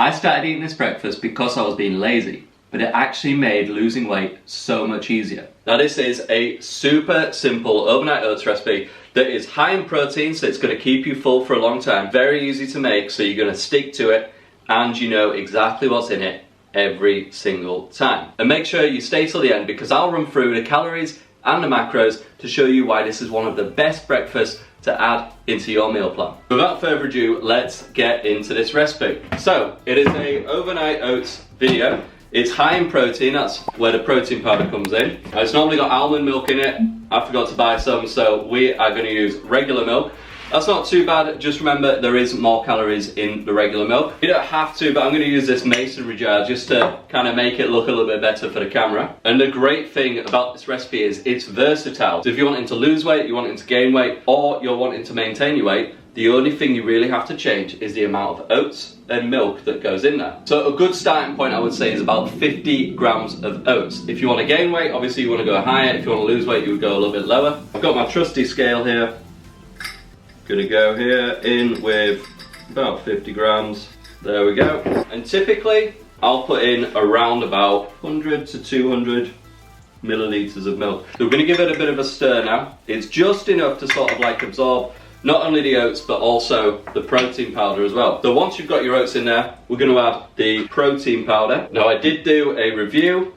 I started eating this breakfast because I was being lazy, but it actually made losing weight so much easier. Now this is a super simple overnight oats recipe that is high in protein, so it's going to keep you full for a long time. Very easy to make, so you're going to stick to it and you know exactly what's in it every single time. And make sure you stay till the end because I'll run through the calories and the macros to show you why this is one of the best breakfasts to add into your meal plan. Without further ado, let's get into this recipe. So it is a overnight oats video. It's high in protein, that's where the protein powder comes in. It's normally got almond milk in it. I forgot to buy some, so we are going to use regular milk. That's not too bad, just remember there is more calories in the regular milk. You don't have to, but I'm going to use this masonry jar just to kind of make it look a little bit better for the camera. And the great thing about this recipe is it's versatile. So if you're wanting to lose weight, you're wanting to gain weight, or you're wanting to maintain your weight, the only thing you really have to change is the amount of oats and milk that goes in there. So a good starting point I would say is about 50 grams of oats. If you want to gain weight, obviously you want to go higher. If you want to lose weight, you would go a little bit lower. I've got my trusty scale here. Gonna go here in with about 50 grams. There we go. And typically I'll put in around about 100 to 200 milliliters of milk. So we're gonna give it a bit of a stir now. It's just enough to sort of like absorb not only the oats but also the protein powder as well. So once you've got your oats in there, we're going to add the protein powder. Now I did do a review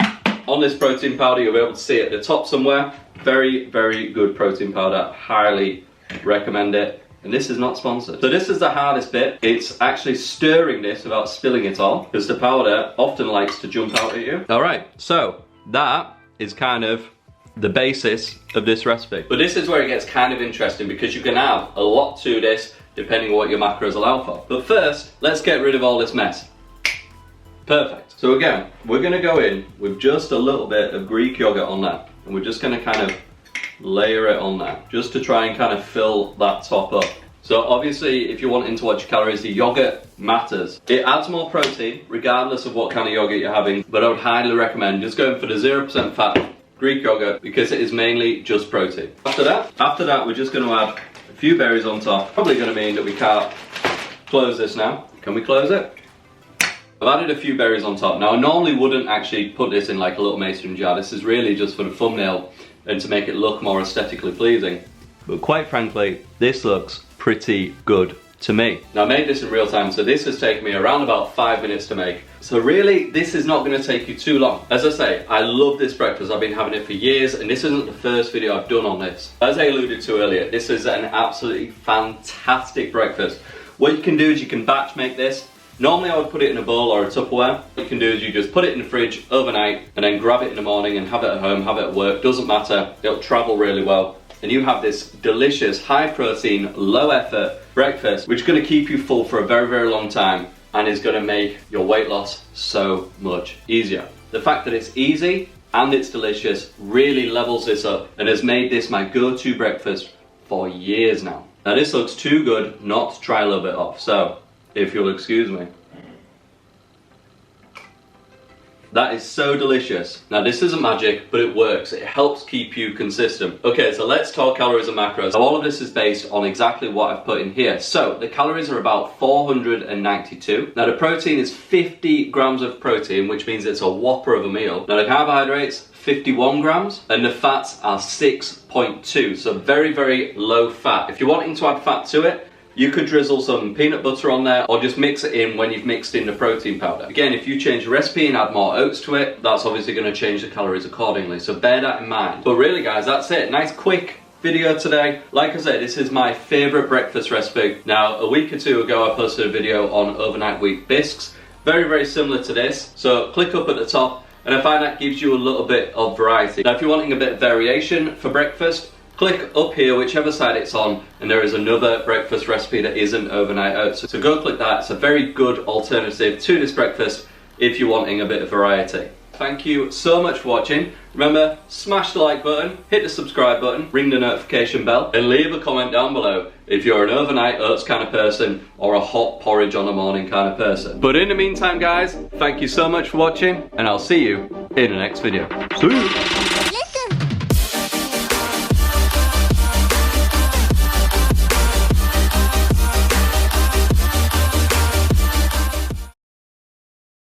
on this protein powder. You'll be able to see it at the top somewhere. Very, very good protein powder. Highly recommend it. And this is not sponsored. So this is the hardest bit. It's actually stirring this without spilling it all, because the powder often likes to jump out at you. All right, so that is kind of the basis of this recipe. But this is where it gets kind of interesting because you can add a lot to this depending on what your macros allow for. But first, let's get rid of all this mess. Perfect. So again, we're gonna go in with just a little bit of Greek yogurt on there. And we're just gonna kind of layer it on there, just to try and kind of fill that top up. So obviously, if you're wanting to watch your calories, the yogurt matters. It adds more protein, regardless of what kind of yogurt you're having, but I would highly recommend just going for the 0% fat Greek yogurt because it is mainly just protein. After that, we're just going to add a few berries on top. Probably going to mean that we can't close this now. Can we close it? I've added a few berries on top. Now, I normally wouldn't actually put this in like a little mason jar. This is really just for the thumbnail and to make it look more aesthetically pleasing. But quite frankly, this looks pretty good to me. Now I made this in real time, so this has taken me around about 5 minutes to make. So really, this is not gonna take you too long. As I say, I love this breakfast. I've been having it for years, and this isn't the first video I've done on this. As I alluded to earlier, this is an absolutely fantastic breakfast. What you can do is you can batch make this. Normally I would put it in a bowl or a Tupperware. What you can do is you just put it in the fridge overnight and then grab it in the morning and have it at home, have it at work, doesn't matter, it'll travel really well. And you have this delicious, high protein, low effort breakfast, which is gonna keep you full for a very, very long time and is gonna make your weight loss so much easier. The fact that it's easy and it's delicious really levels this up and has made this my go-to breakfast for years now. Now this looks too good not to try a little bit off, so if you'll excuse me. That is so delicious. Now this isn't magic, but it works. It helps keep you consistent. Okay, so let's talk calories and macros. So all of this is based on exactly what I've put in here. So the calories are about 492. Now the protein is 50 grams of protein, which means it's a whopper of a meal. Now the carbohydrates, 51 grams, and the fats are 6.2. So very, very low fat. If you're wanting to add fat to it, you could drizzle some peanut butter on there or just mix it in when you've mixed in the protein powder. Again, if you change the recipe and add more oats to it, that's obviously going to change the calories accordingly. So bear that in mind. But really guys, that's it. Nice quick video today. Like I said, this is my favorite breakfast recipe. Now, a week or two ago, I posted a video on overnight wheat bisques. Very, very similar to this. So click up at the top and I find that gives you a little bit of variety. Now, if you're wanting a bit of variation for breakfast, click up here, whichever side it's on, and there is another breakfast recipe that isn't overnight oats. So go click that. It's a very good alternative to this breakfast if you're wanting a bit of variety. Thank you so much for watching. Remember, smash the like button, hit the subscribe button, ring the notification bell, and leave a comment down below if you're an overnight oats kind of person or a hot porridge on the morning kind of person. But in the meantime guys, thank you so much for watching, and I'll see you in the next video. See you!